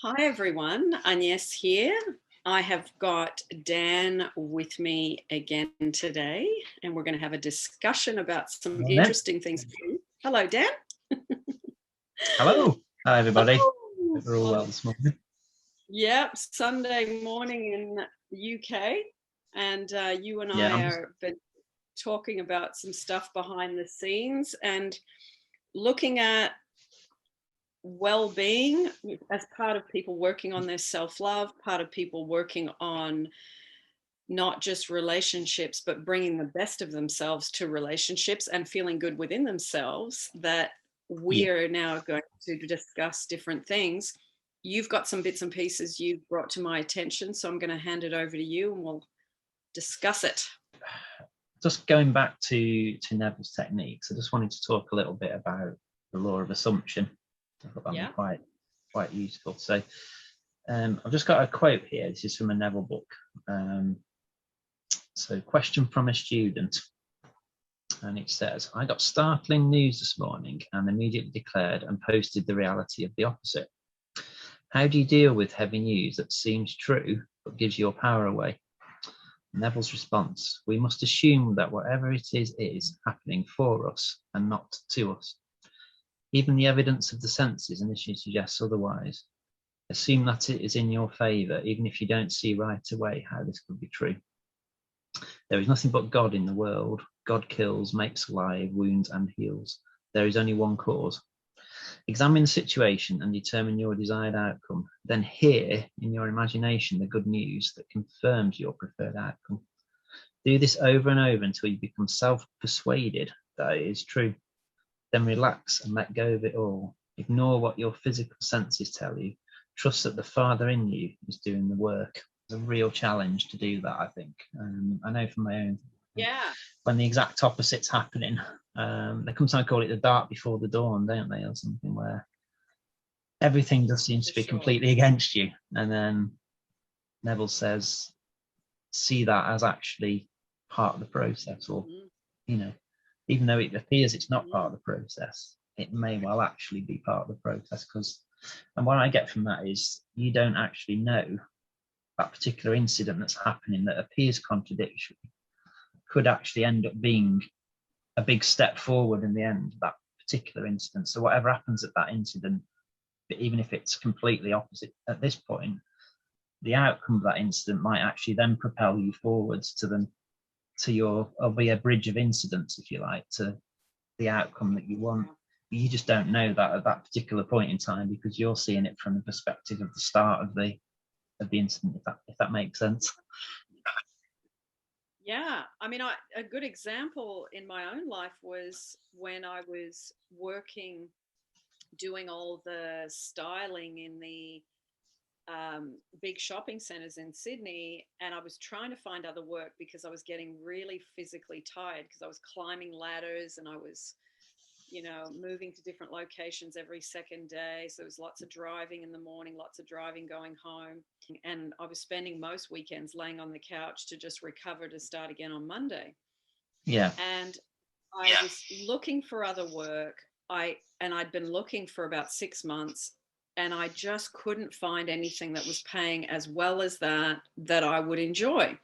Hi everyone, Agnes here. I have got Dan with me again today, and we're going to have a discussion about some Morning. interesting things. Hello, Dan. Hello. Hi, everybody. Oh, Hope we're all well this morning. Yep, Sunday morning in the UK, and you and Yeah, I are been talking about some stuff behind the scenes and looking at well-being as part of people working on their self-love, part of people working on not just relationships, but bringing the best of themselves to relationships and feeling good within themselves, that we yeah. are now going to discuss different things. You've got some bits and pieces you've brought to my attention, so I'm going to hand it over to you and we'll discuss it. Just going back to Neville's techniques, I just wanted to talk a little bit about the law of assumption. I thought that'd be quite useful. So I've just got a quote here. This is from a Neville book. So, question from a student. And it says, I got startling news this morning and immediately declared and posted the reality of the opposite. How do you deal with heavy news that seems true but gives your power away? Neville's response, we must assume that whatever it is happening for us and not to us. Even the evidence of the senses initially suggests otherwise. Assume that it is in your favour, even if you don't see right away how this could be true. There is nothing but God in the world. God kills, makes alive, wounds and heals. There is only one cause. Examine the situation and determine your desired outcome. Then hear in your imagination the good news that confirms your preferred outcome. Do this over and over until you become self-persuaded that it is true. Then relax and let go of it all. Ignore what your physical senses tell you. Trust that the Father in you is doing the work. It's a real challenge to do that, I think. I know from my own. Yeah. When the exact opposite's happening, they sometimes call it the dark before the dawn, don't they, or something, where everything just seems to be completely against you. And then Neville says, see that as actually part of the process, or, even though it appears it's not part of the process, it may well actually be part of the process. And what I get from that is you don't actually know that particular incident that's happening that appears contradictory could actually end up being a big step forward in the end, that particular incident. So whatever happens at that incident, even if it's completely opposite at this point, the outcome of that incident might actually then propel you forwards or be a bridge of incidents, if you like, to the outcome that you want. You just don't know that at that particular point in time because you're seeing it from the perspective of the start of the incident, if that makes sense. Yeah, I mean, a good example in my own life was when I was working, doing all the styling in the big shopping centers in Sydney, and I was trying to find other work because I was getting really physically tired because I was climbing ladders and I was, moving to different locations every second day. So there was lots of driving in the morning, lots of driving going home. And I was spending most weekends laying on the couch to just recover to start again on Monday. Yeah. And I was looking for other work. I'd been looking for about 6 months and I just couldn't find anything that was paying as well as that I would enjoy.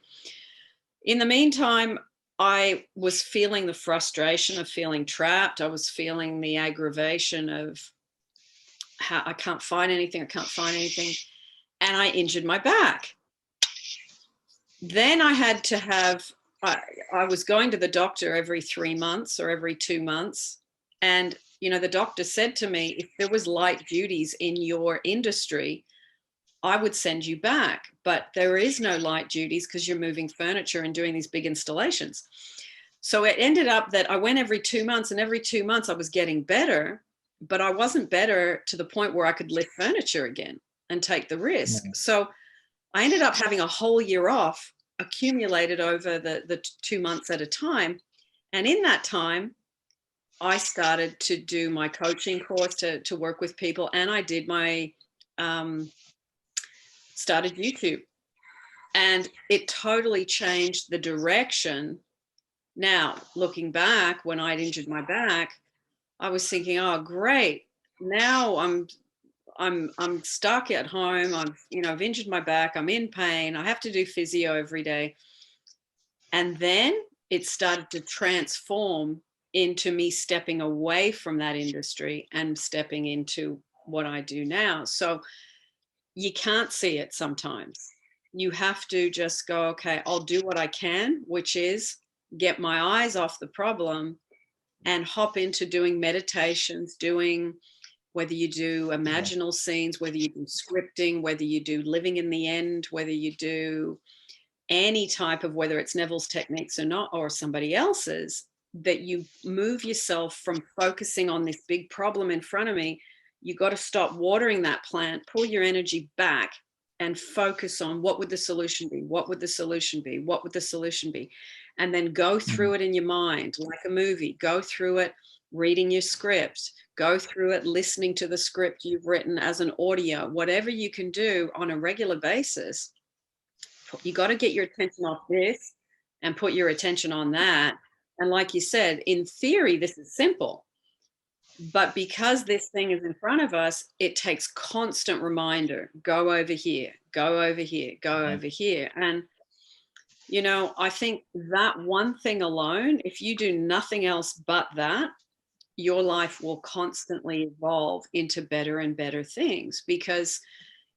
In the meantime, I was feeling the frustration of feeling trapped. I was feeling the aggravation of how I can't find anything. And I injured my back. Then I had to I was going to the doctor every 3 months or every 2 months. And, the doctor said to me, if there was light duties in your industry, I would send you back, but there is no light duties because you're moving furniture and doing these big installations. So it ended up that I went every 2 months, and every 2 months I was getting better, but I wasn't better to the point where I could lift furniture again and take the risk. Yeah. So I ended up having a whole year off accumulated over the 2 months at a time. And in that time, I started to do my coaching course to work with people, and I did my started YouTube, and it totally changed the direction. Now, looking back, when I'd injured my back, I was thinking, oh, great. Now I'm stuck at home. I've injured my back. I'm in pain. I have to do physio every day. And then it started to transform into me stepping away from that industry and stepping into what I do now. So you can't see it sometimes. You have to just go, okay, I'll do what I can, which is get my eyes off the problem and hop into doing meditations, doing whether you do imaginal scenes, whether you do scripting, whether you do living in the end, whether you do any type of, whether it's Neville's techniques or not, or somebody else's, that you move yourself from focusing on this big problem in front of me. You got to stop watering that plant, pull your energy back and focus on what would the solution be? What would the solution be? What would the solution be? And then go through it in your mind like a movie. Go through it reading your script. Go through it listening to the script you've written as an audio. Whatever you can do on a regular basis, you got to get your attention off this and put your attention on that. And like you said, in theory, this is simple. But because this thing is in front of us, it takes constant reminder. Go over here, go over here, go over here. And, you know, I think that one thing alone, if you do nothing else but that, your life will constantly evolve into better and better things, because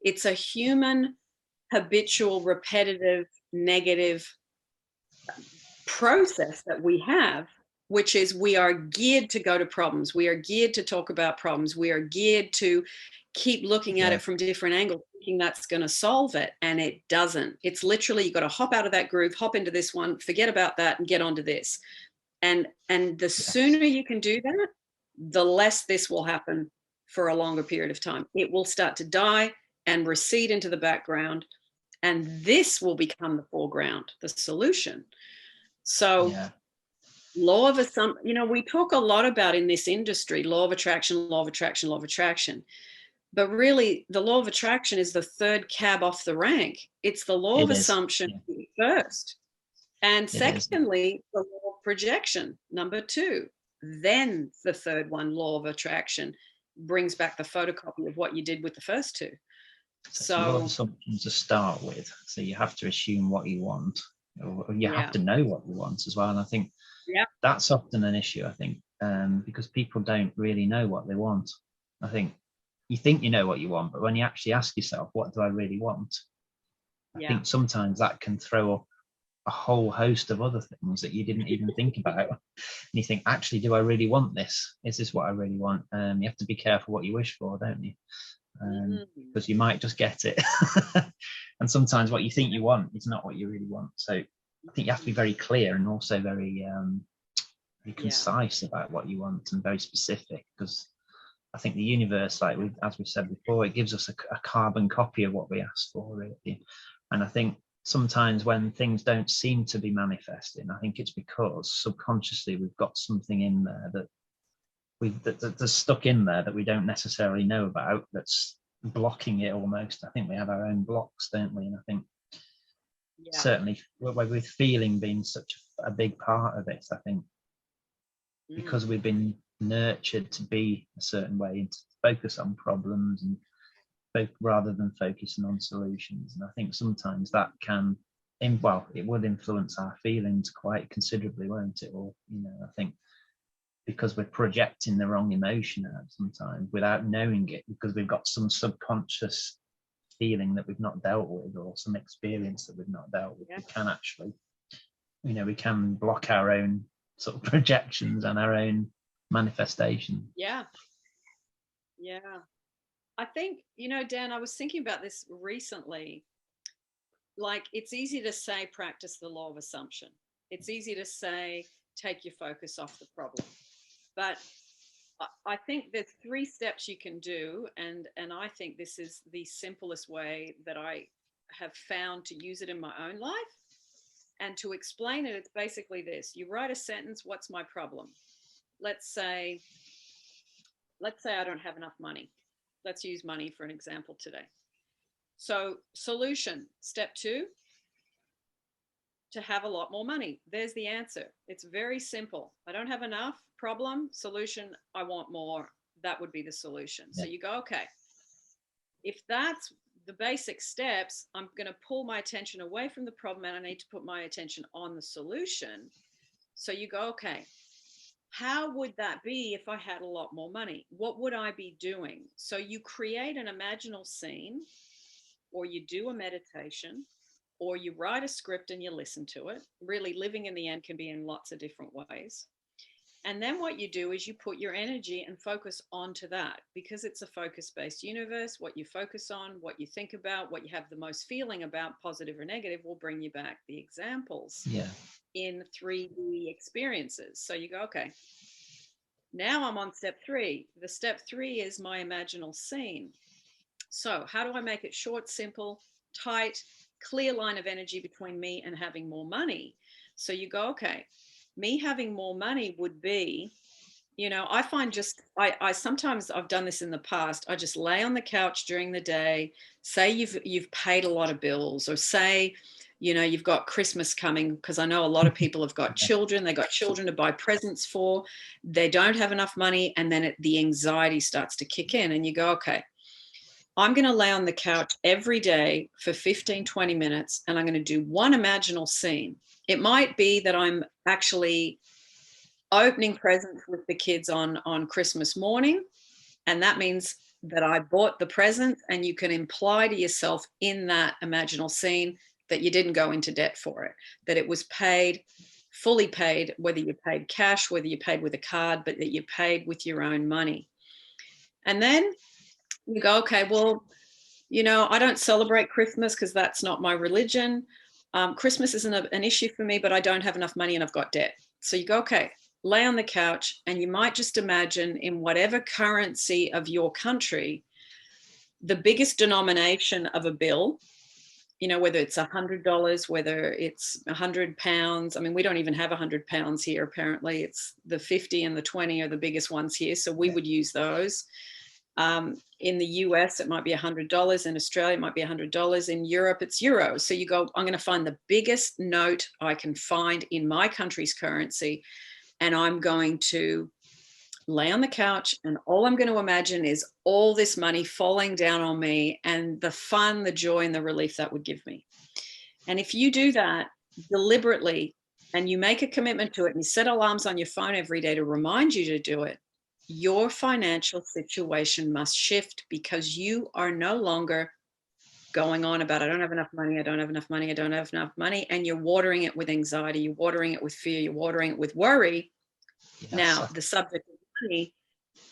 it's a human, habitual, repetitive, negative process that we have, which is we are geared to go to problems. We are geared to talk about problems. We are geared to keep looking at it from different angles, thinking that's going to solve it. And it doesn't. It's literally, you got to hop out of that groove, hop into this one, forget about that and get onto this. And the sooner you can do that, the less this will happen for a longer period of time. It will start to die and recede into the background. And this will become the foreground, the solution. So law of assumption, you know, we talk a lot about in this industry, law of attraction, law of attraction, law of attraction. But really, the law of attraction is the third cab off the rank. It's the law of assumption first. And secondly, the law of projection, number 2. Then the third one, law of attraction, brings back the photocopy of what you did with the first 2. So a lot of assumptions to start with. So you have to assume what you want, or you have to know what you want as well. And I think that's often an issue, I think, because people don't really know what they want. I think you know what you want, but when you actually ask yourself, what do I really want? I think sometimes that can throw up a whole host of other things that you didn't even think about. And you think, actually, do I really want this? Is this what I really want? You have to be careful what you wish for, don't you? Because you might just get it. And sometimes what you think you want is not what you really want. So I think you have to be very clear and also very concise about what you want, and very specific, because I think the universe, like as we've said before, it gives us a carbon copy of what we asked for, really. And I think sometimes when things don't seem to be manifesting, I think it's because subconsciously we've got something in there that's stuck in there that we don't necessarily know about, that's blocking it almost. I think we have our own blocks, don't we? And I think certainly with feeling being such a big part of it, I think because we've been nurtured to be a certain way and to focus on problems and rather than focusing on solutions. And I think sometimes that it would influence our feelings quite considerably, won't it? Or, you know, I think because we're projecting the wrong emotion out sometimes without knowing it, because we've got some subconscious feeling that we've not dealt with, or some experience that we've not dealt with. We can actually, you know, we can block our own sort of projections and our own manifestation. Yeah. I think, you know, Dan, I was thinking about this recently. Like, it's easy to say practice the law of assumption. It's easy to say take your focus off the problem. But I think there's 3 steps you can do, and I think this is the simplest way that I have found to use it in my own life. And to explain it, it's basically this. You write a sentence, what's my problem? Let's say I don't have enough money. Let's use money for an example today. So solution, step 2, to have a lot more money. There's the answer. It's very simple. I don't have enough. Problem, solution, I want more. That would be the solution. So you go, okay, if that's the basic steps, I'm going to pull my attention away from the problem and I need to put my attention on the solution. So you go, okay, how would that be if I had a lot more money? What would I be doing? So you create an imaginal scene, or you do a meditation, or you write a script and you listen to it. Really, living in the end can be in lots of different ways. And then what you do is you put your energy and focus onto that, because it's a focus-based universe. What you focus on, what you think about, what you have the most feeling about, positive or negative, will bring you back the examples in 3D experiences. So you go, okay, now I'm on step 3. The step 3 is my imaginal scene. So how do I make it short, simple, tight, clear line of energy between me and having more money? So you go, okay, me having more money would be, I find I sometimes, I've done this in the past, I just lay on the couch during the day, say you've paid a lot of bills, or say, you've got Christmas coming, because I know a lot of people have got children, they got children to buy presents for, they don't have enough money, and then the anxiety starts to kick in, and you go, okay, I'm going to lay on the couch every day for 15, 20 minutes, and I'm going to do one imaginal scene. It might be that I'm actually opening presents with the kids on Christmas morning. And that means that I bought the present, and you can imply to yourself in that imaginal scene that you didn't go into debt for it, that it was paid, fully paid, whether you paid cash, whether you paid with a card, but that you paid with your own money. And then you go, okay, well, I don't celebrate Christmas because that's not my religion. Christmas isn't an issue for me, but I don't have enough money and I've got debt. So you go, okay, lay on the couch, and you might just imagine, in whatever currency of your country, the biggest denomination of a bill, whether it's $100, whether it's £100. I mean, we don't even have £100 here, apparently. It's the 50 and the 20 are the biggest ones here. So we would use those. In the US, it might be $100. In Australia, it might be $100. In Europe, it's euros. So you go, I'm going to find the biggest note I can find in my country's currency, and I'm going to lay on the couch, and all I'm going to imagine is all this money falling down on me, and the fun, the joy, and the relief that would give me. And if you do that deliberately, and you make a commitment to it, and you set alarms on your phone every day to remind you to do it, your financial situation must shift, because you are no longer going on about, I don't have enough money, I don't have enough money, I don't have enough money. And you're watering it with anxiety, you're watering it with fear, you're watering it with worry. Yes. Now, the subject of money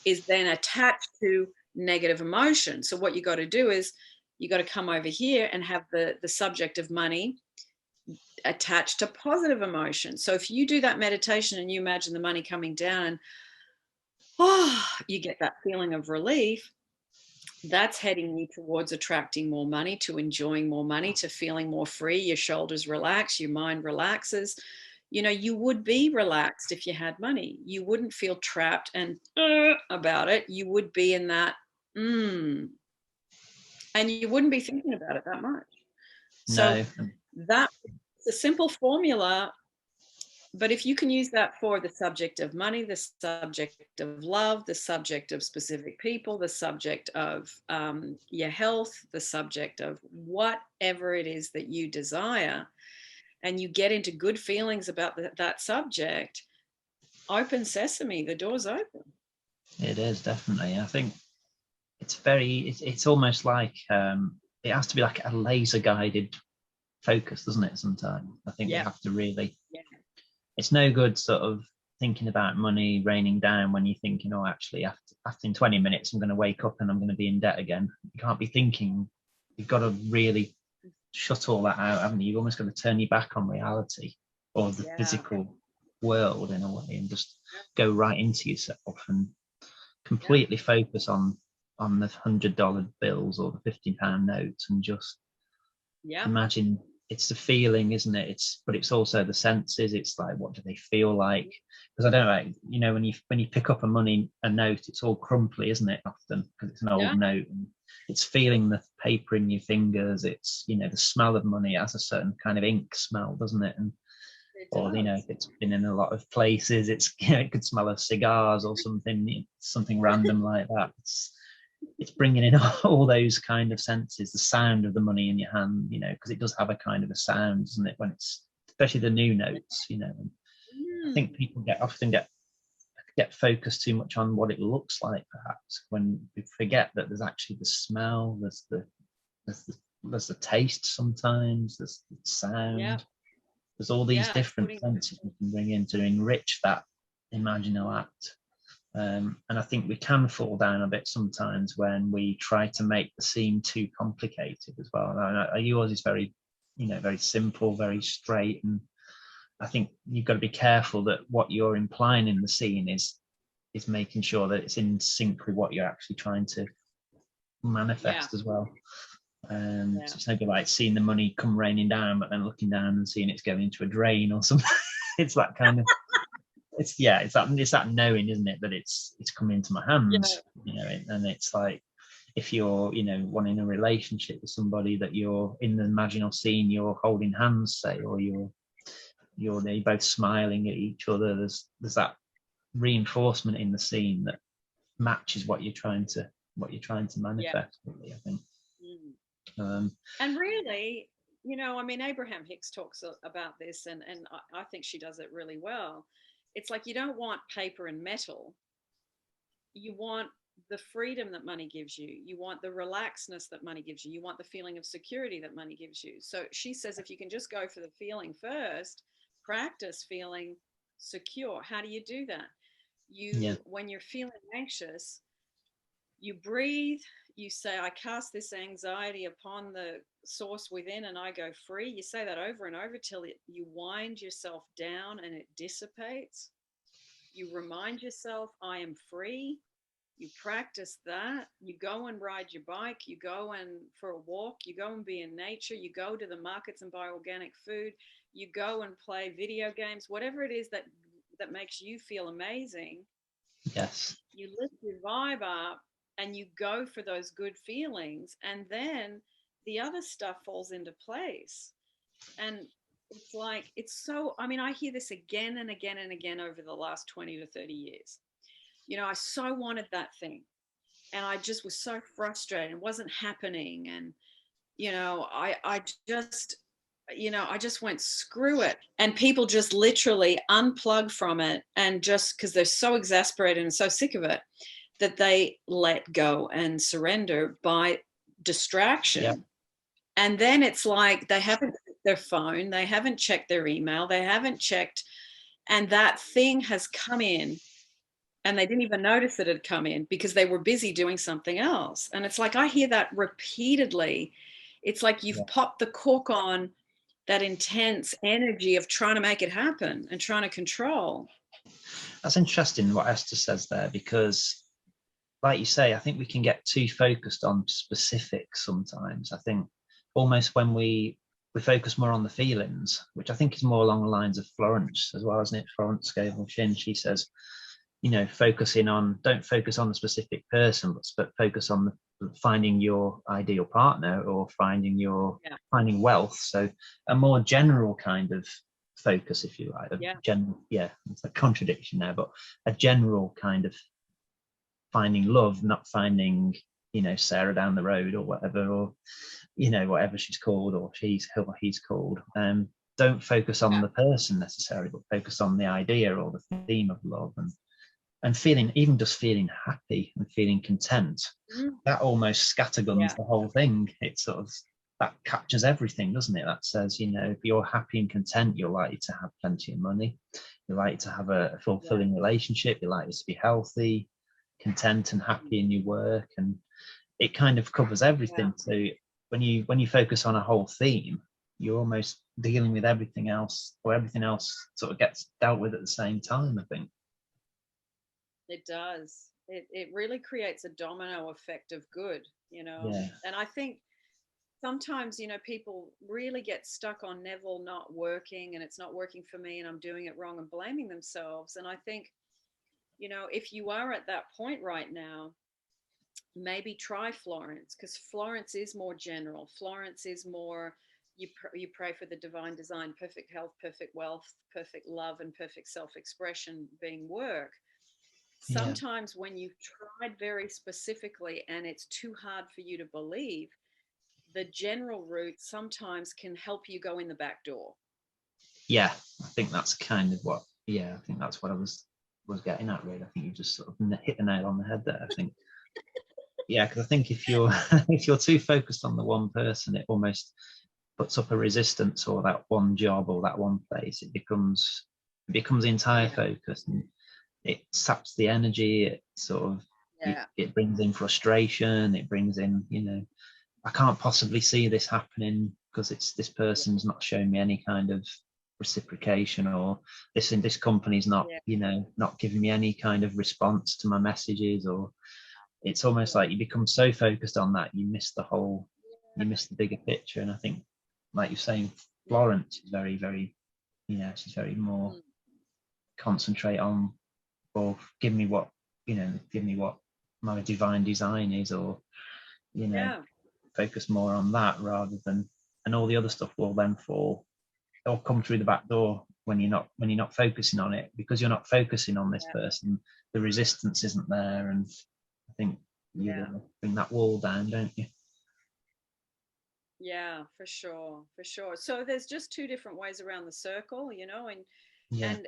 is then attached to negative emotion. So what you got to do is you got to come over here and have the subject of money attached to positive emotion. So if you do that meditation and you imagine the money coming down, and you get that feeling of relief, that's heading you towards attracting more money, to enjoying more money, to feeling more free. Your shoulders relax, your mind relaxes. You would be relaxed if you had money. You wouldn't feel trapped and about it. You would be in that, and you wouldn't be thinking about it that much. So that's a simple formula. But if you can use that for the subject of money, the subject of love, the subject of specific people, the subject of your health, the subject of whatever it is that you desire, and you get into good feelings about that subject, open sesame, the door's open. It is, definitely. I think it's almost like it has to be like a laser guided focus, doesn't it? Sometimes I think you have to really, it's no good sort of thinking about money raining down when you're thinking, oh, actually after in 20 minutes I'm going to wake up and I'm going to be in debt again. You can't be thinking. You've got to really shut all that out, haven't you? You've almost got to turn your back on reality, or the physical world, in a way, and just go right into yourself and completely focus on the $100 bills or the £50 notes, and just imagine. It's the feeling, isn't it? But it's also the senses. It's like, what do they feel like? Because I don't know, when you pick up a note, it's all crumply, isn't it? Often, because it's an old note, and it's feeling the paper in your fingers. It's, the smell of money. It has a certain kind of ink smell, doesn't it? And or if it's been in a lot of places, it's it could smell of cigars or something random like that. it's bringing in all those kind of senses, the sound of the money in your hand, you know, because it does have a kind of a sound, doesn't it, when it's, especially the new notes, you know. And I think people often get focused too much on what it looks like, perhaps, when we forget that there's actually the smell, there's the taste sometimes, there's the sound, there's all these different senses we can bring in to enrich that imaginal act. And I think we can fall down a bit sometimes when we try to make the scene too complicated as well. Yours is very, you know, very simple, very straight, and I think you've got to be careful that what you're implying in the scene is making sure that it's in sync with what you're actually trying to manifest as well. So it's no good like seeing the money come raining down, but then looking down and seeing it's going into a drain or something. It's that kind of, it's that knowing, isn't it, that it's coming into my hands, you know. And it's like, if you're, you know, wanting a relationship with somebody, that you're in the imaginal scene, you're holding hands, say, or you're both smiling at each other. There's that reinforcement in the scene that matches what you're trying to manifest, really, I think. And really, you know, I mean, Abraham Hicks talks about this, and I think she does it really well. It's like, you don't want paper and metal. You want the freedom that money gives you. You want the relaxedness that money gives you. You want the feeling of security that money gives you. So she says, if you can just go for the feeling first, practice feeling secure. How do you do that? When you're feeling anxious, you breathe, you say, I cast this anxiety upon the source within and I go free. You say that over and over till you wind yourself down and it dissipates. You remind yourself, I am free. You practice that. You go and ride your bike. You go and for a walk. You go and be in nature. You go to the markets and buy organic food. You go and play video games, whatever it is that makes you feel amazing. Yes. You lift your vibe up and you go for those good feelings, and then the other stuff falls into place. And it's like, it's so, I mean, I hear this again and again and again over the last 20 to 30 years. You know, I so wanted that thing and I just was so frustrated. It wasn't happening. And, you know, I just went, screw it. And people just literally unplug from it, and just because they're so exasperated and so sick of it, that they let go and surrender by distraction. Yep. And then it's like, they haven't checked their phone, they haven't checked their email, they haven't checked, and that thing has come in and they didn't even notice it had come in because they were busy doing something else. And it's like, I hear that repeatedly. It's like you've popped the cork on that intense energy of trying to make it happen and trying to control. That's interesting what Esther says there, because like you say, I think we can get too focused on specifics sometimes. I think almost when we focus more on the feelings, which I think is more along the lines of Florence as well, isn't it? Florence Scovel-Shinn, she says, you know, don't focus on the specific person, but focus on finding your ideal partner, or finding wealth. So a more general kind of focus, if you like, it's a contradiction there, but a general kind of finding love, not finding, you know, Sarah down the road or whatever, or, you know, whatever she's called, or he's called. Don't focus on the person necessarily, but focus on the idea or the theme of love, and feeling, even just feeling happy and feeling content. That almost scatterguns the whole thing. It sort of, that captures everything, doesn't it? That says, you know, if you're happy and content, you're likely to have plenty of money, you're likely to have a fulfilling relationship, you're likely to be healthy, content and happy in your work, and it kind of covers everything. So when you focus on a whole theme, you're almost dealing with everything else, or everything else sort of gets dealt with at the same time, I think. It does. It really creates a domino effect of good, you know. And I think sometimes, you know, people really get stuck on Neville not working, and it's not working for me, and I'm doing it wrong, and blaming themselves. And I think, you know, if you are at that point right now, maybe try Florence, because Florence is more general. Florence is more, you pray for the divine design, perfect health, perfect wealth, perfect love, and perfect self-expression being work. Yeah. Sometimes when you've tried very specifically and it's too hard for you to believe, the general route sometimes can help you go in the back door. Yeah, I think that's kind of what, I think that's what I was getting at, really. I think you just sort of hit the nail on the head there. I think, yeah, because I think if you're if you're too focused on the one person, it almost puts up a resistance, or that one job or that one place. It becomes the entire focus, and it saps the energy. It sort of it brings in frustration. It brings in, I can't possibly see this happening because this person's not showing me any kind of reciprocation, or this company's not not giving me any kind of response to my messages. Or it's almost like you become so focused on that, you miss the bigger picture. And I think, like you're saying, Florence is very, very, she's very more concentrate on, or give me what my divine design is, or focus more on that rather than, and all the other stuff will then come through the back door when you're not focusing on it, because you're not focusing on this person. The resistance isn't there, and I think you bring that wall down, don't you? Yeah, for sure. So there's just two different ways around the circle, and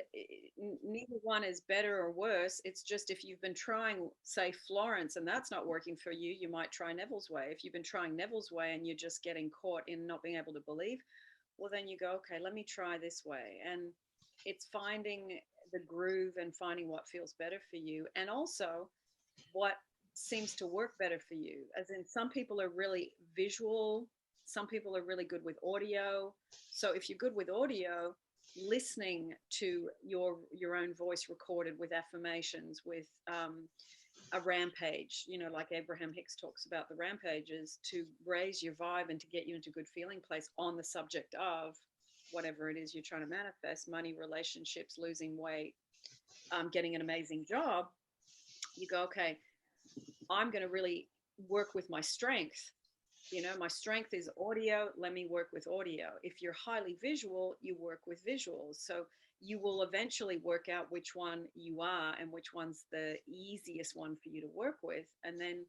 neither one is better or worse. It's just, if you've been trying, say, Florence, and that's not working for you, you might try Neville's way. If you've been trying Neville's way and you're just getting caught in not being able to believe, well, then you go, okay, let me try this way. And it's finding the groove and finding what feels better for you, and also what seems to work better for you. As in, some people are really visual, some people are really good with audio. So if you're good with audio, listening to your own voice recorded with affirmations, with a rampage, like Abraham Hicks talks about the rampages, to raise your vibe and to get you into a good feeling place on the subject of whatever it is you're trying to manifest: money, relationships, losing weight, getting an amazing job. You go, okay, I'm going to really work with my strength. My strength is audio. Let me work with audio. If you're highly visual, you work with visuals. So you will eventually work out which one you are and which one's the easiest one for you to work with. And then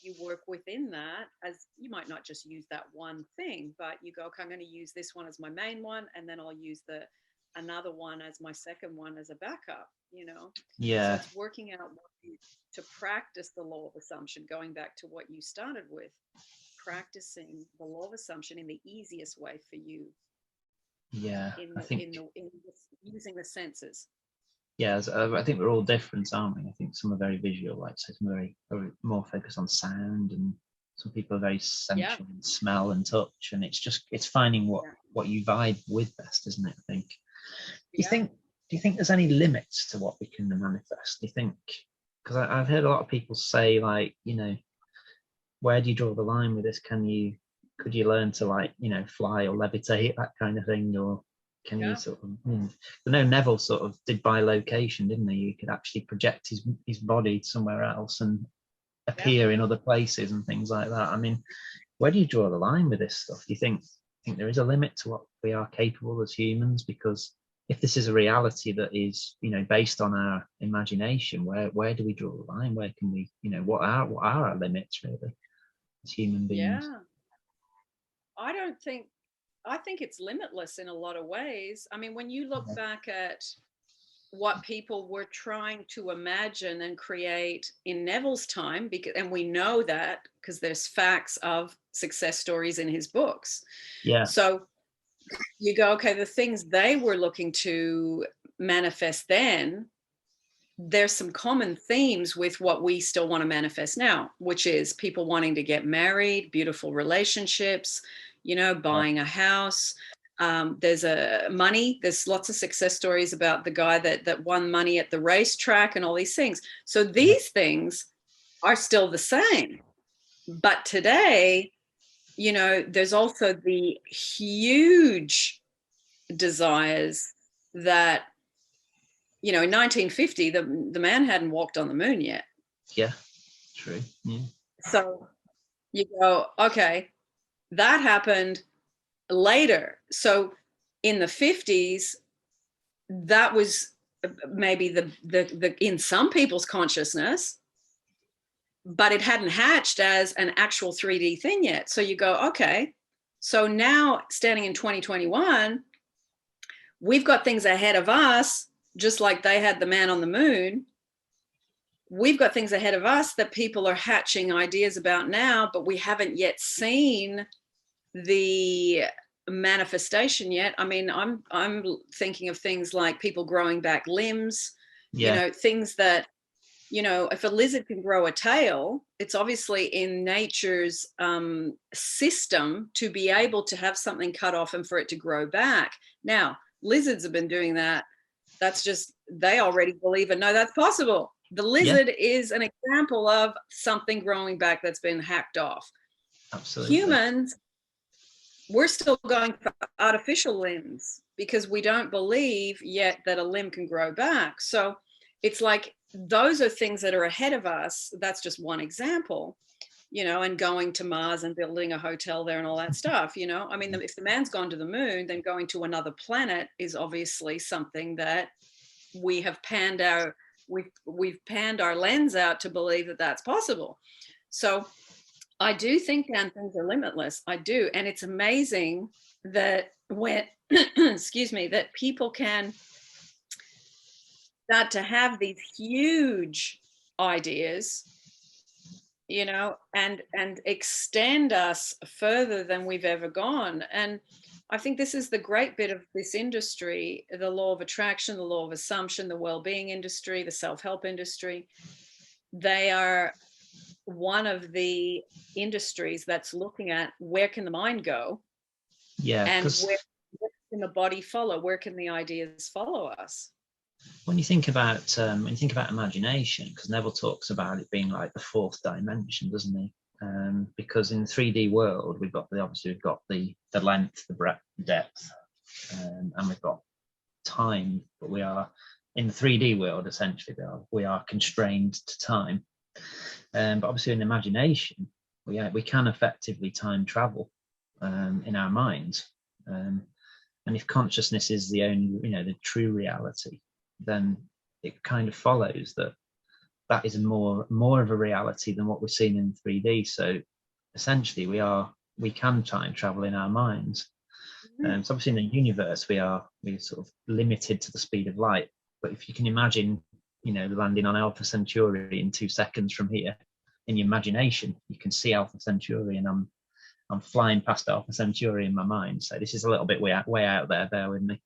you work within that, as you might not just use that one thing, but you go, okay, I'm going to use this one as my main one, and then I'll use another one as my second one as a backup, So it's working out to practice the law of assumption, going back to what you started with, practicing the law of assumption in the easiest way for you. I think using the senses. I think we're all different, aren't we? I think some are very visual, like some are very more focused on sound, and some people are very sensual in smell and touch, and it's finding what you vibe with best, isn't it? I think. Do you think there's any limits to what we can manifest? Do you think, because I've heard a lot of people say, like, where do you draw the line with this? Could you learn to, like, fly or levitate, that kind of thing? Or can you sort of, I know Neville sort of did by location, didn't he? He could actually project his body somewhere else and appear in other places and things like that. I mean, where do you draw the line with this stuff? Do you think there is a limit to what we are capable as humans? Because if this is a reality that is, based on our imagination, where do we draw the line? Where can we, what are our limits, really, as human beings? I think it's limitless in a lot of ways. I mean, when you look back at what people were trying to imagine and create in Neville's time, and we know that because there's facts of success stories in his books. So you go, okay, the things they were looking to manifest then, there's some common themes with what we still want to manifest now, which is people wanting to get married, beautiful relationships, buying a house. There's money. There's lots of success stories about the guy that won money at the racetrack and all these things. So these things are still the same. But today, there's also the huge desires that, in 1950, the man hadn't walked on the moon yet. Yeah, true. Yeah. So you go, okay, that happened later. So in the 50s, that was maybe the in some people's consciousness, but it hadn't hatched as an actual 3D thing yet. So you go, okay, so now standing in 2021, we've got things ahead of us, just like they had the man on the moon. We've got things ahead of us that people are hatching ideas about now, but we haven't yet seen the manifestation yet. I mean, I'm thinking of things like people growing back limbs, things that, if a lizard can grow a tail, it's obviously in nature's system to be able to have something cut off and for it to grow back. Now, lizards have been doing that. That's just, they already believe and know that's possible. The lizard is an example of something growing back that's been hacked off. Absolutely. Humans, we're still going for artificial limbs because we don't believe yet that a limb can grow back. So it's like, those are things that are ahead of us. That's just one example, and going to Mars and building a hotel there and all that stuff, I mean, if the man's gone to the moon, then going to another planet is obviously something that we have we've panned our lens out to believe that that's possible. So I do think, Dan, things are limitless. I do. And it's amazing that when, that people can start to have these huge ideas, and extend us further than we've ever gone. And I think this is the great bit of this industry, the law of attraction, the law of assumption, the well-being industry, the self-help industry. They are one of the industries that's looking at where can the mind go, and where can the body follow, where can the ideas follow us. When you think about imagination, because Neville talks about it being like the fourth dimension, doesn't he? Because in the 3D world, we've got the length, the breadth, the depth, and we've got time. But we are in the 3D world, essentially, we are constrained to time. But obviously, in imagination, we can effectively time travel in our minds. And if consciousness is the only, the true reality, then it kind of follows that is more of a reality than what we're seeing in 3D. So essentially we can time travel in our minds. So obviously in the universe we're sort of limited to the speed of light. But if you can imagine, landing on Alpha Centauri in 2 seconds from here, in your imagination, you can see Alpha Centauri, and I'm flying past Alpha Centauri in my mind. So this is a little bit way out there, bear with me.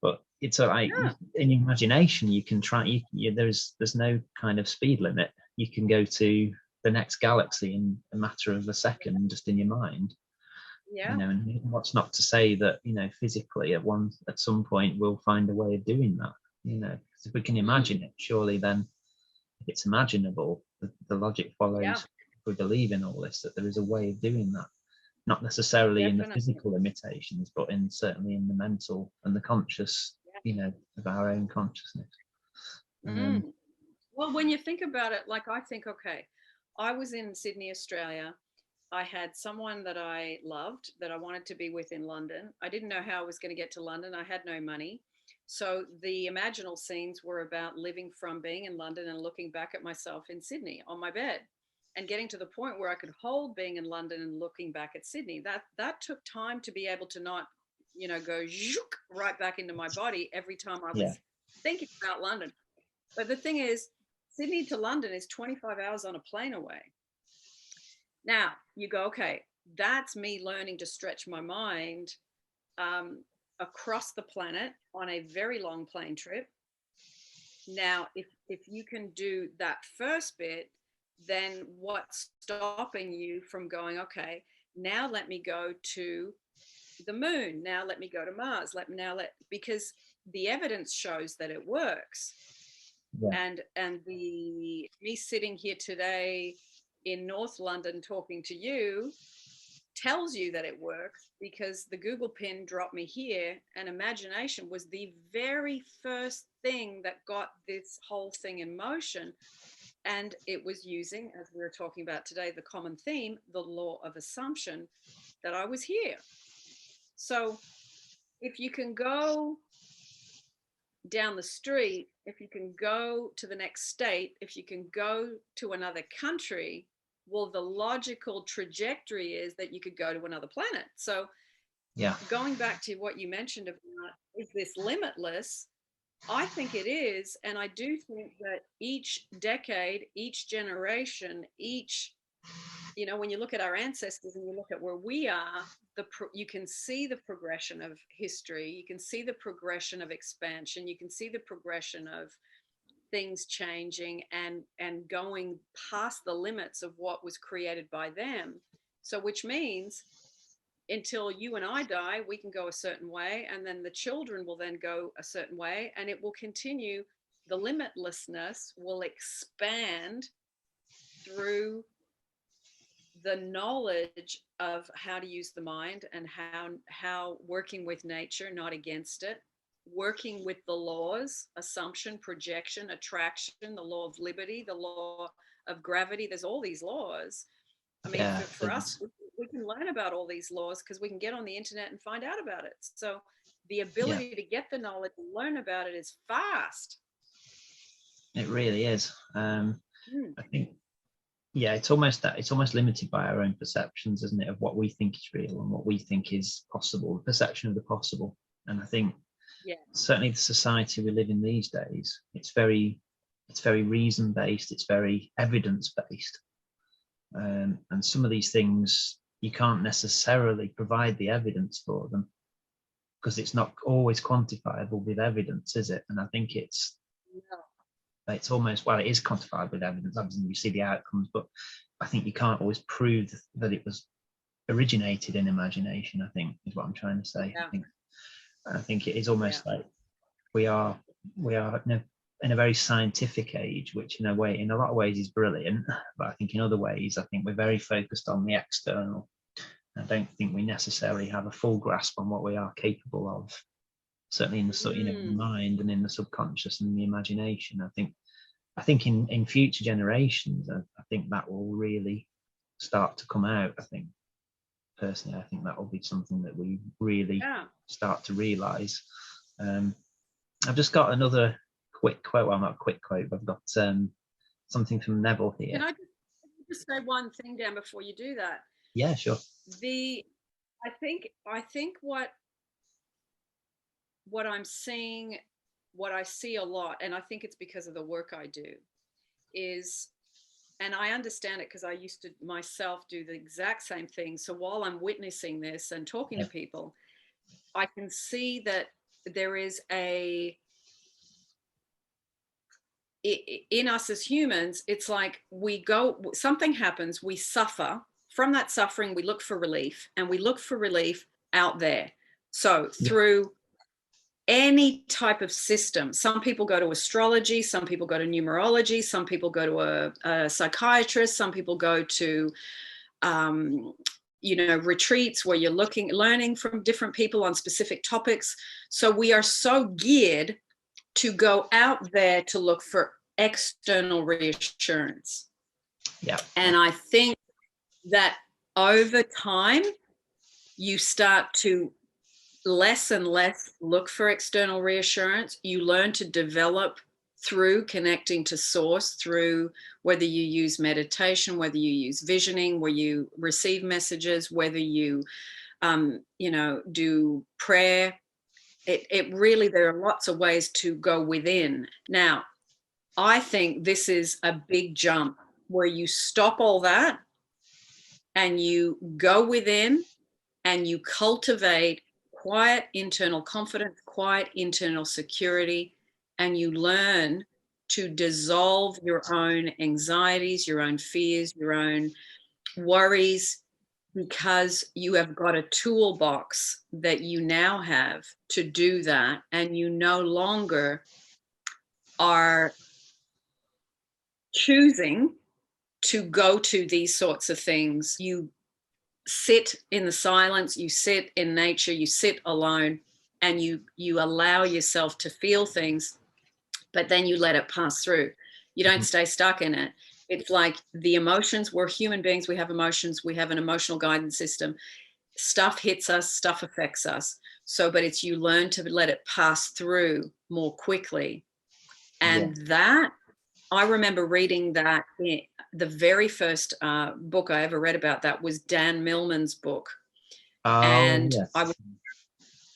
But it's like in imagination, you can try. There's no kind of speed limit. You can go to the next galaxy in a matter of a second, just in your mind. And what's not to say that physically at some point we'll find a way of doing that. Because if we can imagine it, surely then if it's imaginable, the logic follows. If we believe in all this, that there is a way of doing that. Not necessarily in the physical limitations, but certainly in the mental and the conscious, of our own consciousness. Well, when you think about it, like I think, okay, I was in Sydney, Australia. I had someone that I loved, that I wanted to be with in London. I didn't know how I was going to get to London. I had no money. So the imaginal scenes were about living from being in London and looking back at myself in Sydney on my bed, and getting to the point where I could hold being in London and looking back at Sydney. That took time to be able to not, go zook right back into my body every time I was thinking about London. But the thing is, Sydney to London is 25 hours on a plane away. Now you go, okay, that's me learning to stretch my mind across the planet on a very long plane trip. Now, if you can do that first bit, then what's stopping you from going, okay, now let me go to the moon. Now let me go to Mars. Because the evidence shows that it works. And me sitting here today in North London talking to you tells you that it works, because the Google pin dropped me here, and imagination was the very first thing that got this whole thing in motion. And it was using, as we were talking about today, the common theme, the law of assumption, that I was here. So if you can go down the street, if you can go to the next state, if you can go to another country, well, the logical trajectory is that you could go to another planet. So Yeah. going back to what you mentioned about, is this limitless? I think it is. And I do think that each decade, each generation, each, you know, when you look at our ancestors and you look at where we are, you can see the progression of history. You can see the progression of expansion. You can see the progression of things changing and going past the limits of what was created by them. So which means until you and I die, we can go a certain way, and then the children will then go a certain way, and it will continue. The limitlessness will expand through the knowledge of how to use the mind, and how working with nature, not against it, working with the laws, assumption, projection, attraction, the law of liberty, the law of gravity. There's all these laws. I mean, Yeah, for us, we can learn about all these laws because we can get on the internet and find out about it. So the ability to get the knowledge and learn about it is fast. It really is. I think, yeah, it's almost limited by our own perceptions, isn't it, of what we think is real and what we think is possible, the perception of the possible. And I think certainly the society we live in these days, it's very reason-based, it's very evidence-based. And some of these things, you can't necessarily provide the evidence for them because it's not always quantifiable with evidence, is it? And I think it's almost, well, it is quantified with evidence. Obviously, you see the outcomes, but I think you can't always prove that it was originated in imagination, I think, is what I'm trying to say. Yeah. I think it is almost like we are in a very scientific age, which in a lot of ways is brilliant, but I think in other ways, I think we're very focused on the external. I don't think we necessarily have a full grasp on what we are capable of, certainly in the mind and in the subconscious and in the imagination. I think in future generations, I think that will really start to come out. I think personally, I think that will be something that we really start to realize. I've just got another quick quote. Well, not a quick quote, but I've got something from Neville here. Can I just say one thing, Dan, before you do that? Yeah, sure. I think what I'm seeing, what I see a lot, and I think it's because of the work I do, is, and I understand it because I used to myself do the exact same thing. So while I'm witnessing this and talking to people, I can see that there is in us as humans, it's like something happens, we suffer. From that suffering, we look for relief, and we look for relief out there. So through any type of system, some people go to astrology, some people go to numerology, some people go to a psychiatrist, some people go to retreats where you're learning from different people on specific topics. So we are so geared to go out there to look for external reassurance. Yeah. And I think that over time, you start to less and less look for external reassurance. You learn to develop through connecting to source, through whether you use meditation, whether you use visioning, where you receive messages, whether you, do prayer. It really, there are lots of ways to go within. Now, I think this is a big jump where you stop all that and you go within and you cultivate quiet internal confidence, quiet internal security, and you learn to dissolve your own anxieties, your own fears, your own worries, because you have got a toolbox that you now have to do that, and you no longer are choosing to go to these sorts of things. You sit in the silence, you sit in nature, you sit alone, and you allow yourself to feel things, but then you let it pass through. You don't stay stuck in it. It's like the emotions, we're human beings, we have emotions, we have an emotional guidance system. stuff hits us, stuff affects us. So, but it's you learn to let it pass through more quickly. And that, I remember reading that the very first book I ever read about that was Dan Millman's book. And I would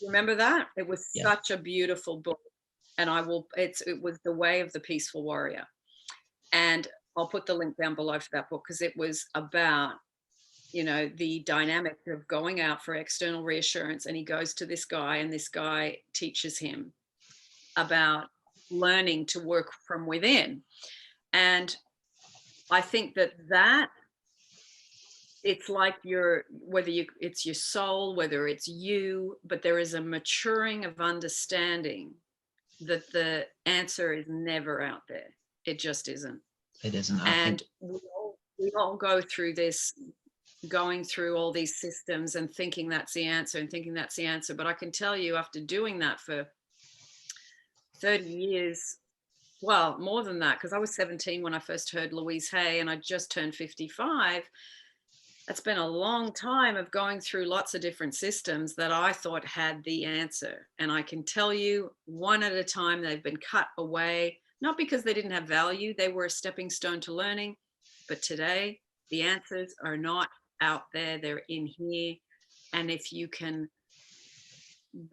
remember that. It was such a beautiful book. And it was The Way of the Peaceful Warrior. And I'll put the link down below for that book, because it was about, the dynamic of going out for external reassurance. And he goes to this guy, and this guy teaches him about learning to work from within. And I think that it's like it's your soul, whether it's you, but there is a maturing of understanding that the answer is never out there. It just isn't. It isn't. And we all go through this, going through all these systems and thinking that's the answer. But I can tell you, after doing that for 30 years, well, more than that, because I was 17 when I first heard Louise Hay, and I just turned 55. It's been a long time of going through lots of different systems that I thought had the answer. And I can tell you, one at a time, they've been cut away, not because they didn't have value, they were a stepping stone to learning. But today, the answers are not out there, they're in here. And if you can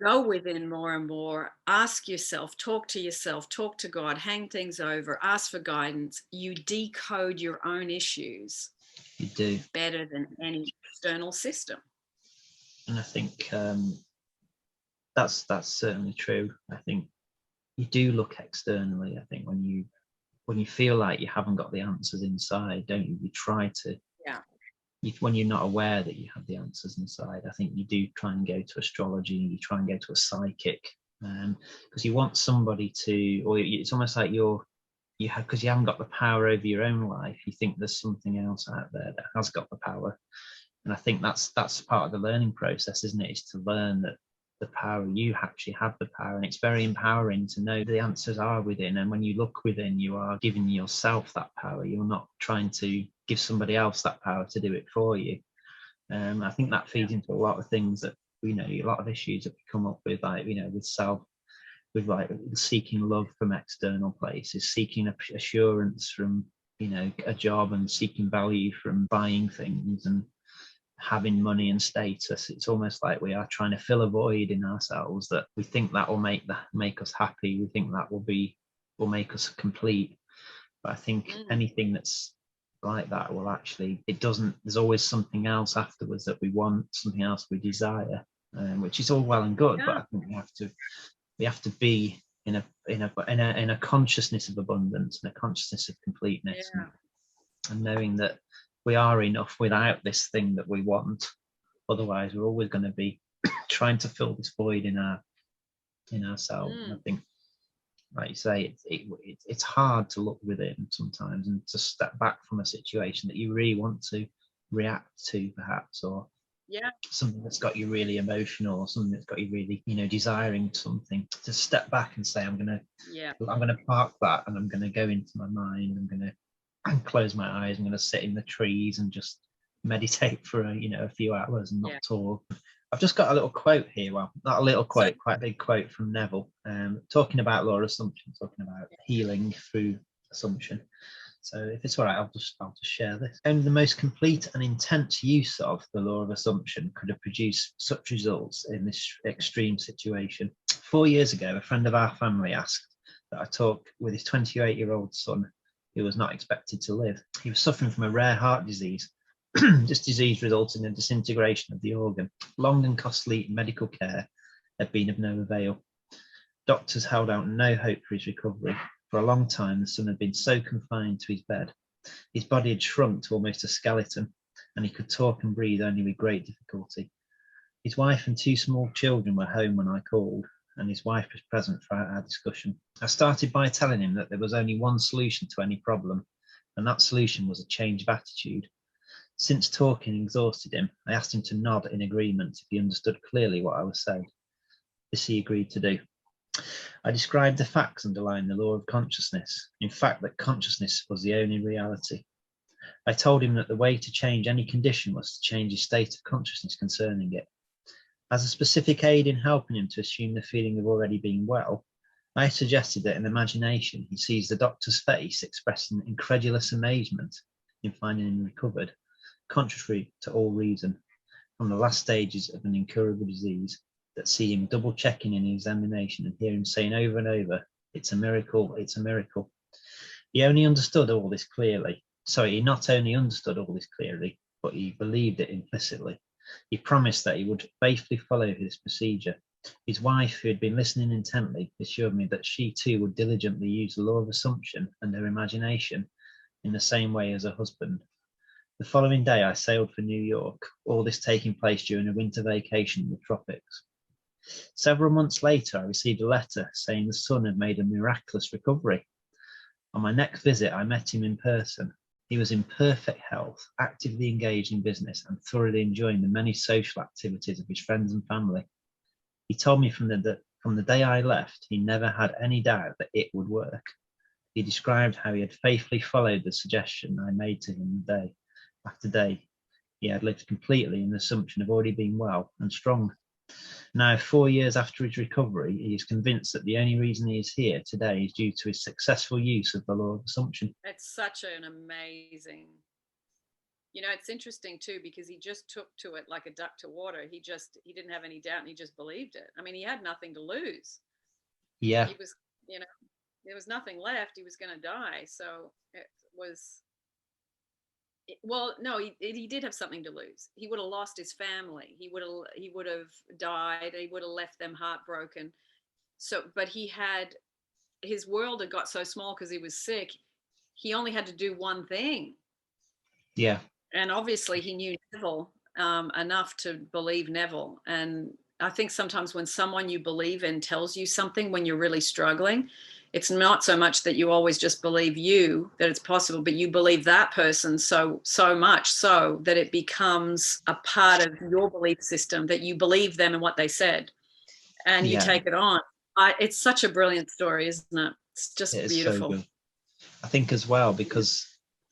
go within more and more, ask yourself, talk to God, hang things over, ask for guidance, you decode your own issues. You do better than any external system. And I think that's certainly true. I think you do look externally. I think when you feel like you haven't got the answers inside, don't you? You try to. When you're not aware that you have the answers inside, I think you do try and go to astrology. You try and go to a psychic, because you want somebody to, or it's almost like because you haven't got the power over your own life, you think there's something else out there that has got the power. And I think that's part of the learning process, isn't it? Is to learn that the power, you actually have the power. And it's very empowering to know the answers are within. And when you look within, you are giving yourself that power. You're not trying to give somebody else that power to do it for you. I think that feeds into a lot of things that, a lot of issues that we come up with, like, with like seeking love from external places, seeking assurance from, a job, and seeking value from buying things and having money and status. It's almost like we are trying to fill a void in ourselves that we think that will make us happy. We think that will make us complete. But I think anything that's like that will actually, it doesn't. There's always something else afterwards that we want, something else we desire, which is all well and good. But I think we have to be in a consciousness of abundance and a consciousness of completeness, and knowing that we are enough without this thing that we want. Otherwise, we're always going to be trying to fill this void in ourselves. And I think, like you say, it's hard to look within sometimes and to step back from a situation that you really want to react to, perhaps, or something that's got you really emotional, or something that's got you really, desiring something. To step back and say, I'm gonna park that, and I'm gonna go into my mind. I'm gonna close my eyes. I'm gonna sit in the trees and just meditate for a few hours and not talk. I've just got a little quote here. Well, not a little quote, quite a big quote from Neville, talking about law of assumption, talking about healing through assumption. So if it's all right, I'll just share this. Only the most complete and intense use of the law of assumption could have produced such results in this extreme situation. 4 years ago, a friend of our family asked that I talk with his 28-year-old son, who was not expected to live. He was suffering from a rare heart disease. This disease resulted in a disintegration of the organ. Long and costly medical care had been of no avail. Doctors held out no hope for his recovery. For a long time, the son had been so confined to his bed. His body had shrunk to almost a skeleton, and he could talk and breathe only with great difficulty. His wife and 2 small children were home when I called, and his wife was present throughout our discussion. I started by telling him that there was only one solution to any problem, and that solution was a change of attitude. Since talking exhausted him, I asked him to nod in agreement if he understood clearly what I was saying. This he agreed to do. I described the facts underlying the law of consciousness, in fact that consciousness was the only reality. I told him that the way to change any condition was to change his state of consciousness concerning it. As a specific aid in helping him to assume the feeling of already being well, I suggested that in imagination he sees the doctor's face expressing incredulous amazement in finding him recovered, contrary to all reason, from the last stages of an incurable disease, that see him double checking in his examination and hear him saying over and over, "It's a miracle, it's a miracle." He only understood all this clearly. Sorry, he not only understood all this clearly, but he believed it implicitly. He promised that he would faithfully follow his procedure. His wife, who had been listening intently, assured me that she too would diligently use the law of assumption and her imagination in the same way as her husband. The following day, I sailed for New York, all this taking place during a winter vacation in the tropics. Several months later, I received a letter saying the son had made a miraculous recovery. On my next visit, I met him in person. He was in perfect health, actively engaged in business, and thoroughly enjoying the many social activities of his friends and family. He told me from the day I left, he never had any doubt that it would work. He described how he had faithfully followed the suggestion I made to him day after day. He had lived completely in the assumption of already being well and strong. Now, 4 years after his recovery, he is convinced that the only reason he is here today is due to his successful use of the law of assumption. It's such an amazing, it's interesting too, because he just took to it like a duck to water. He didn't have any doubt and he just believed it. I mean, he had nothing to lose. Yeah. He was, there was nothing left. He was going to die. So it was, well, no, he did have something to lose. He would have lost his family. He would have died. He would have left them heartbroken. So, but his world had got so small because he was sick. He only had to do one thing. Yeah. And obviously he knew Neville enough to believe Neville. And I think sometimes when someone you believe in tells you something when you're really struggling, it's not so much that you always just believe that it's possible, but you believe that person so much so that it becomes a part of your belief system, that you believe them and what they said, and you take it on. It's such a brilliant story, isn't it? It's just beautiful. So good. I think as well, because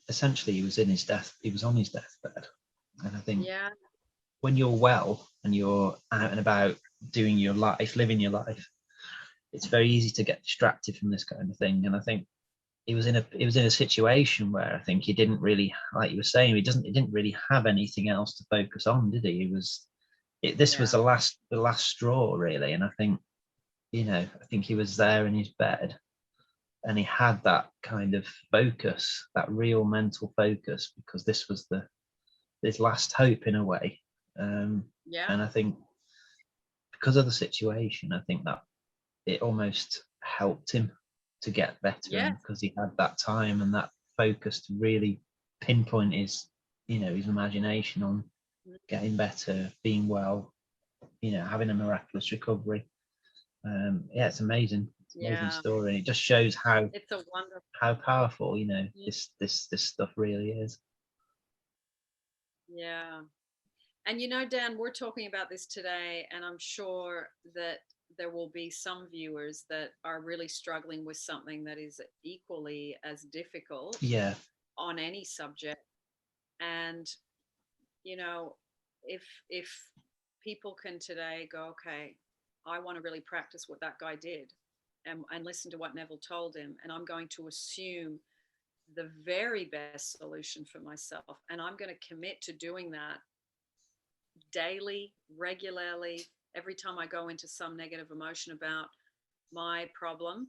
essentially he was on his deathbed. And I think when you're well and you're out and about doing your life, living your life, it's very easy to get distracted from this kind of thing. And I think he was in a situation where I think he didn't really, like you were saying, he didn't really have anything else to focus on, did he? This was the last straw, really. And I think, I think he was there in his bed and he had that kind of focus, that real mental focus, because this was his last hope in a way. And I think because of the situation, I think that it almost helped him to get better, because he had that time and that focus to really pinpoint his imagination on getting better, being well, having a miraculous recovery. It's amazing. Amazing story. And it just shows how it's a wonderful, how powerful this stuff really is. Yeah. And Dan, we're talking about this today, and I'm sure that there will be some viewers that are really struggling with something that is equally as difficult on any subject. And if people can today go, okay, I want to really practice what that guy did and listen to what Neville told him, and I'm going to assume the very best solution for myself, and I'm going to commit to doing that daily, regularly, every time I go into some negative emotion about my problem,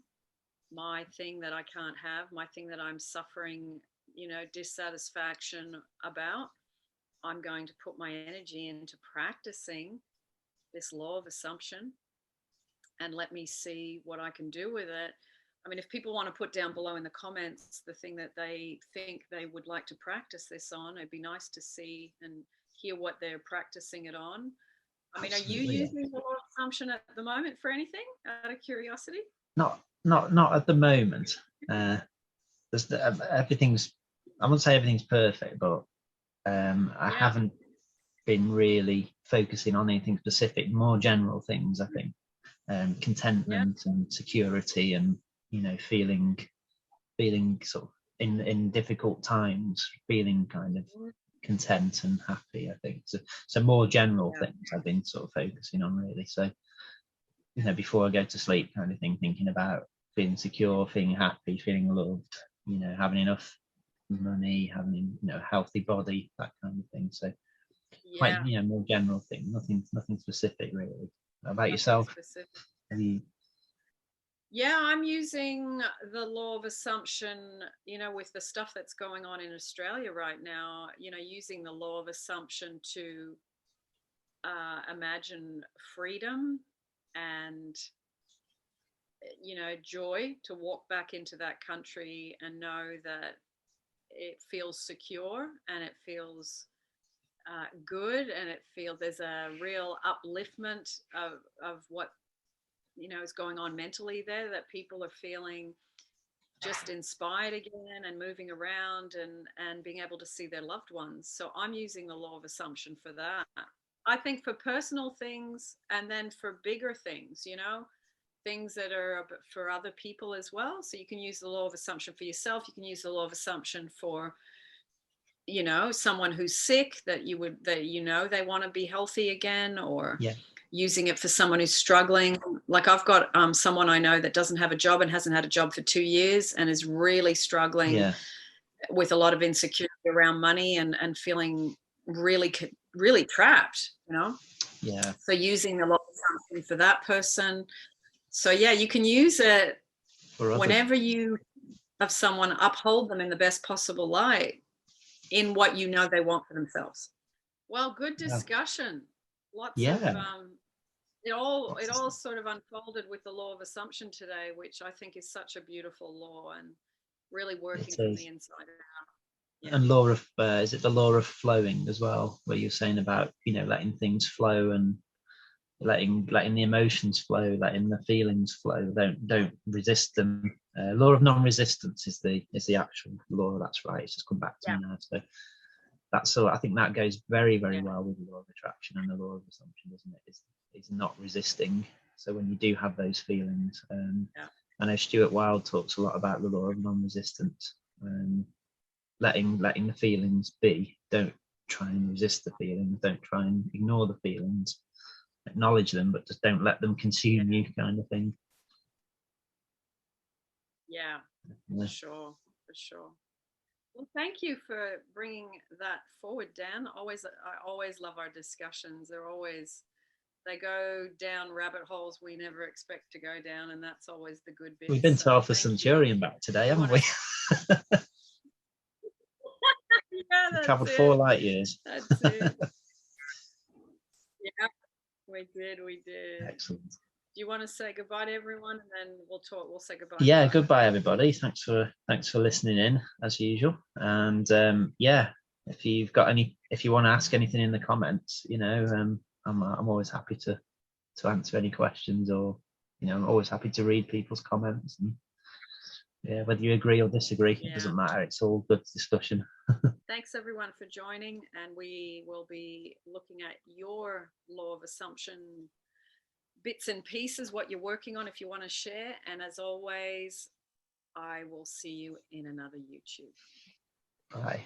my thing that I can't have, my thing that I'm suffering, dissatisfaction about, I'm going to put my energy into practicing this law of assumption and let me see what I can do with it. I mean, if people want to put down below in the comments the thing that they think they would like to practice this on, it'd be nice to see and hear what they're practicing it on. I mean, Absolutely. Are you using the law of assumption at the moment for anything, out of curiosity? Not at the moment. Everything's, I wouldn't say everything's perfect, but I haven't been really focusing on anything specific, more general things, I think. Contentment and security and, feeling sort of in difficult times, feeling kind of content and happy, I think. So more general things I've been sort of focusing on, really. So, you know, before I go to sleep kind of thing, thinking about feeling secure, feeling happy, feeling loved, you know, having enough money, having, you know, a healthy body, that kind of thing. So quite, you know, more general thing, nothing specific, really. How about yourself? Yeah, I'm using the law of assumption, you know, with the stuff that's going on in Australia right now, you know, using the law of assumption to imagine freedom and, you know, joy, to walk back into that country and know that it feels secure and it feels good, and it feels there's a real upliftment of what, you know, is going on mentally there, that people are feeling just inspired again and moving around and being able to see their loved ones. So I'm using the law of assumption for that. I think for personal things, and then for bigger things, you know, things that are for other people as well. So you can use the law of assumption for yourself. You can use the law of assumption for, you know, someone who's sick, that you know, they want to be healthy again, or using it for someone who's struggling. Like I've got someone I know that doesn't have a job and hasn't had a job for 2 years and is really struggling with a lot of insecurity around money and feeling really trapped, you know. So using the law of assumption for that person. So yeah, you can use it whenever you have someone, uphold them in the best possible light in what you know they want for themselves. Well, good discussion. Lots of it all sort of unfolded with the law of assumption today, which I think is such a beautiful law and really working from the inside out. And law of is it the law of flowing as well, where you're saying about, you know, letting things flow and letting the emotions flow, letting the feelings flow, don't resist them. Law of non-resistance is the actual law. That's right, it's just come back to me now. So that's all. I think that goes very, very well with the law of attraction and the law of assumption, doesn't it? It's not resisting. So when you do have those feelings, I know Stuart Wilde talks a lot about the law of non-resistance, letting the feelings be. Don't try and resist the feelings. Don't try and ignore the feelings. Acknowledge them, but just don't let them consume you, kind of thing. For sure. Well, thank you for bringing that forward, Dan. I always love our discussions. They go down rabbit holes we never expect to go down, and that's always the good bit. We've been to Alpha Centaurian back today, haven't we? That's traveled 4 light years. That's it. We did. Excellent. Do you want to say goodbye to everyone, and then we'll say goodbye? Yeah, goodbye everybody. Thanks for listening in as usual. And if you want to ask anything in the comments, you know, I'm always happy to answer any questions, or, you know, I'm always happy to read people's comments, and whether you agree or disagree, it doesn't matter. It's all good discussion. Thanks everyone for joining, and we will be looking at your law of assumption bits and pieces, what you're working on, if you want to share. And as always, I will see you in another YouTube. Bye.